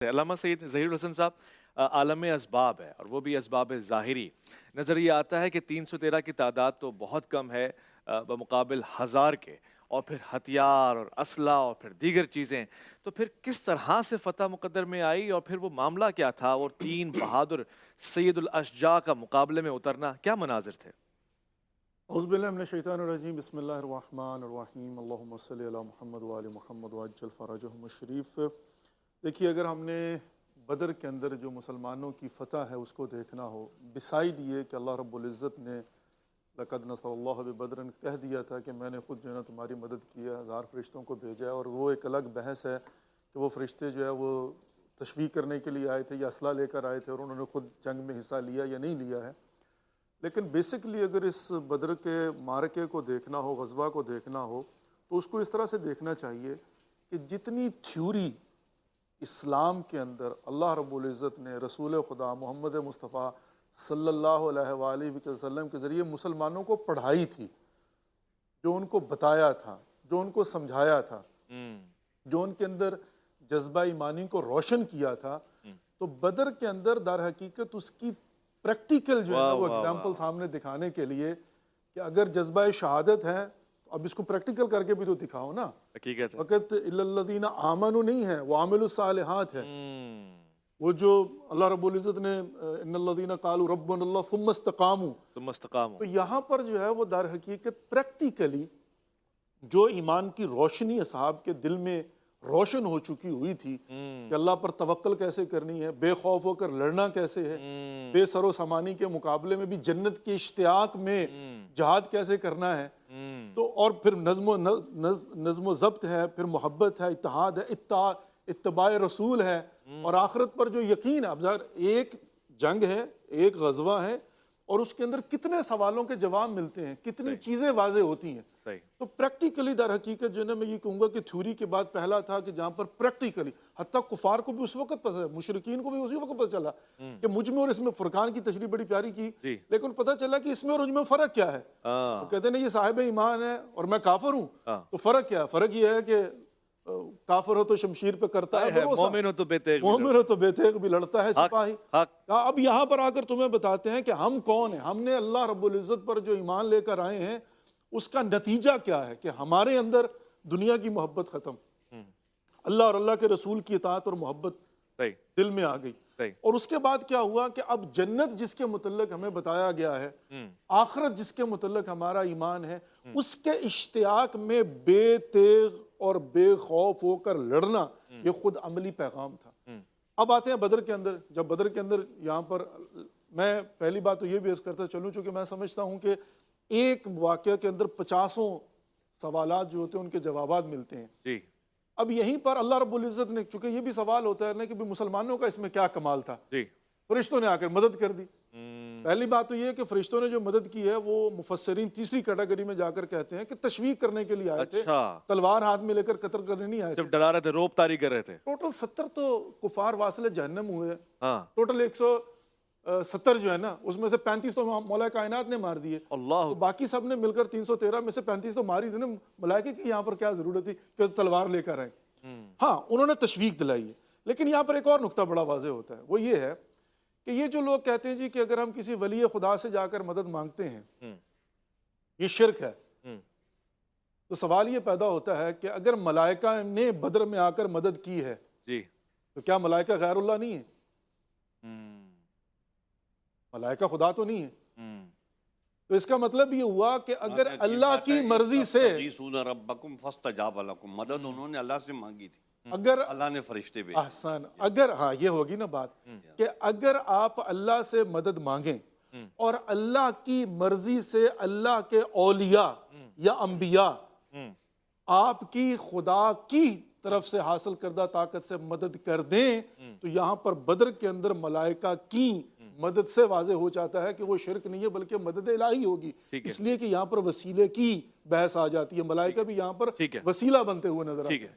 علامہ سید ظہیر الحسن صاحب عالم اسباب ہے اور وہ بھی اسباب ظاہری نظر یہ آتا ہے کہ 313 کی تعداد تو بہت کم ہے بمقابل 1000 کے، اور پھر ہتھیار اور اسلحہ اور پھر دیگر چیزیں، تو پھر کس طرح سے فتح مقدر میں آئی اور پھر وہ معاملہ کیا تھا اور 3 بہادر سید الاشجاع کا مقابلے میں اترنا کیا مناظر تھے؟ اعوذ باللہ من الشیطان الرجیم، بسم اللہ الرحمن الرحیم، اللہم صلی علی محمد وآل محمد وعجل فرجہم الشریف۔ دیکھیے، اگر ہم نے بدر کے اندر جو مسلمانوں کی فتح ہے اس کو دیکھنا ہو، بسائیڈ یہ کہ اللہ رب العزت نے لقد نصر اللہ ببدر کہہ دیا تھا کہ میں نے خود جو ہے نا تمہاری مدد کی ہے، 1000 فرشتوں کو بھیجا ہے، اور وہ ایک الگ بحث ہے کہ وہ فرشتے جو ہے وہ تشویق کرنے کے لیے آئے تھے یا اسلحہ لے کر آئے تھے اور انہوں نے خود جنگ میں حصہ لیا یا نہیں لیا ہے۔ لیکن بیسکلی اگر اس بدر کے معرکے کو دیکھنا ہو، غزوہ کو دیکھنا ہو، تو اس کو اس طرح سے دیکھنا چاہیے کہ جتنی تھیوری اسلام کے اندر اللہ رب العزت نے رسول خدا محمد مصطفیٰ صلی اللہ علیہ وآلہ وسلم کے ذریعے مسلمانوں کو پڑھائی تھی، جو ان کو بتایا تھا، جو ان کو سمجھایا تھا، جو ان کے اندر جذبہ ایمانی کو روشن کیا تھا، تو بدر کے اندر در حقیقت اس کی پریکٹیکل جو ہے نا وہ ایگزامپل سامنے دکھانے کے لیے کہ اگر جذبہ شہادت ہے تو اب اس کو پریکٹیکل کر کے بھی تو دکھاؤ نا۔ حقیقت ہے، وقت الا الذین آمنوا نہیں ہے، وہ عاملوا الصالحات ہے، وہ جو اللہ رب العزت نے ان الذین قالوا ربنا اللہ ثم استقاموا، تو یہاں پر جو ہے وہ در حقیقت پریکٹیکلی جو ایمان کی روشنی اصحاب کے دل میں روشن ہو چکی ہوئی تھی کہ اللہ پر توکل کیسے کرنی ہے، بے خوف ہو کر لڑنا کیسے ہے، بے سر و سامانی کے مقابلے میں بھی جنت کے اشتیاق میں جہاد کیسے کرنا ہے، تو اور پھر نظم و ضبط ہے، پھر محبت ہے، اتحاد ہے، اتباع رسول ہے، اور آخرت پر جو یقین ہے۔ اب ظاہر ایک جنگ ہے، ایک غزوہ ہے، اور اس کے اندر کتنے سوالوں کے جواب ملتے ہیں، کتنی چیزیں واضح ہوتی ہیں۔ تو پریکٹیکلی در حقیقت جو ہے نا میں یہ کہوں گا کہ تھیوری کے بعد پہلا تھا کہ جہاں پر پریکٹیکلی حتیٰ کفار کو بھی اس وقت پتہ ہے، مشرکین کو بھی اسی وقت پتہ چلا کہ مجھ میں اور اس میں، فرقان کی تشریح بڑی پیاری کی، لیکن پتہ چلا کہ اس میں اور ان میں فرق کیا ہے۔ وہ کہتے ہیں یہ صاحب ایمان ہے اور میں کافر ہوں، تو فرق کیا ہے؟ فرق یہ ہے کہ کافر ہو تو شمشیر پہ کرتا ہے بھروسہ، مومن ہو تو بے تیغ بھی لڑتا ہے سپاہی۔ اب یہاں پر آ کر تمہیں بتاتے ہیں کہ ہم کون ہیں، ہم نے اللہ رب العزت پر جو ایمان لے کر آئے ہیں اس کا نتیجہ کیا ہے کہ ہمارے اندر دنیا کی محبت ختم، اللہ اور اللہ کے رسول کی اطاعت اور محبت دل میں آ گئی، اور اس کے بعد کیا ہوا کہ اب جنت جس کے متعلق ہمیں بتایا گیا ہے، آخرت جس کے متعلق ہمارا ایمان ہے، اس کے اشتیاق میں بے تیغ اور بے خوف ہو کر لڑنا، یہ خود عملی پیغام تھا۔ اب آتے ہیں بدر کے اندر۔ جب بدر کے اندر یہاں پر میں پہلی بات تو یہ بھی عرض کرتا چلوں، چونکہ میں سمجھتا ہوں کہ ایک واقعہ کے اندر 50 سوالات جو ہوتے ہیں ان کے جوابات ملتے ہیں۔ اب یہیں پر اللہ رب العزت نے، چونکہ یہ بھی سوال ہوتا ہے نا کہ مسلمانوں کا اس میں کیا کمال تھا، فرشتوں نے آ کر مدد کر دی۔ پہلی بات تو یہ ہے کہ فرشتوں نے جو مدد کی ہے وہ مفسرین تیسری کیٹیگری میں جا کر کہتے ہیں کہ تشویق کرنے کے لیے آئے تھے، تلوار ہاتھ میں لے کر قتل کرنے نہیں آئے تھے، صرف ڈرا رہے تھے، روب طاری کر رہے تھے۔ ٹوٹل 70 تو کفار واصل جہنم ہوئے، ٹوٹل 170 جو ہے نا اس میں سے 35 تو مولا کائنات نے مار دیے، تو باقی سب نے مل کر 313 میں سے 35 تو مار ہی دیے۔ ملائکے کی یہاں پر کیا ضرورت تھی کہ تلوار لے کر آئے؟ ہاں انہوں نے تشویق دلائی ہے، لیکن یہاں پر ایک اور نقطہ بڑا واضح ہوتا ہے، وہ یہ ہے کہ یہ جو لوگ کہتے ہیں جی کہ اگر ہم کسی ولی خدا سے جا کر مدد مانگتے ہیں یہ شرک ہے، تو سوال یہ پیدا ہوتا ہے کہ اگر ملائکہ نے بدر میں آ کر مدد کی ہے تو کیا ملائکہ غیر اللہ نہیں ہے؟ ملائکہ خدا تو نہیں ہے، تو اس کا مطلب یہ ہوا کہ اگر اللہ کی مرضی سے ربکم فاستجاب لکم، مدد انہوں نے اللہ سے مانگی تھی، اگر اللہ نے فرشتے بھیجے۔ احسن، اگر ہاں یہ ہوگی نا بات کہ اگر آپ اللہ سے مدد مانگیں اور اللہ کی مرضی سے اللہ کے اولیاء یا انبیاء آپ کی خدا کی طرف سے حاصل کردہ طاقت سے مدد کر دیں، تو یہاں پر بدر کے اندر ملائکہ کی مدد سے واضح ہو جاتا ہے کہ وہ شرک نہیں ہے بلکہ مدد الہی ہوگی، اس لیے کہ یہاں پر وسیلے کی بحث آ جاتی ہے، ملائکہ بھی یہاں پر وسیلہ بنتے ہوئے نظر آتے ہیں۔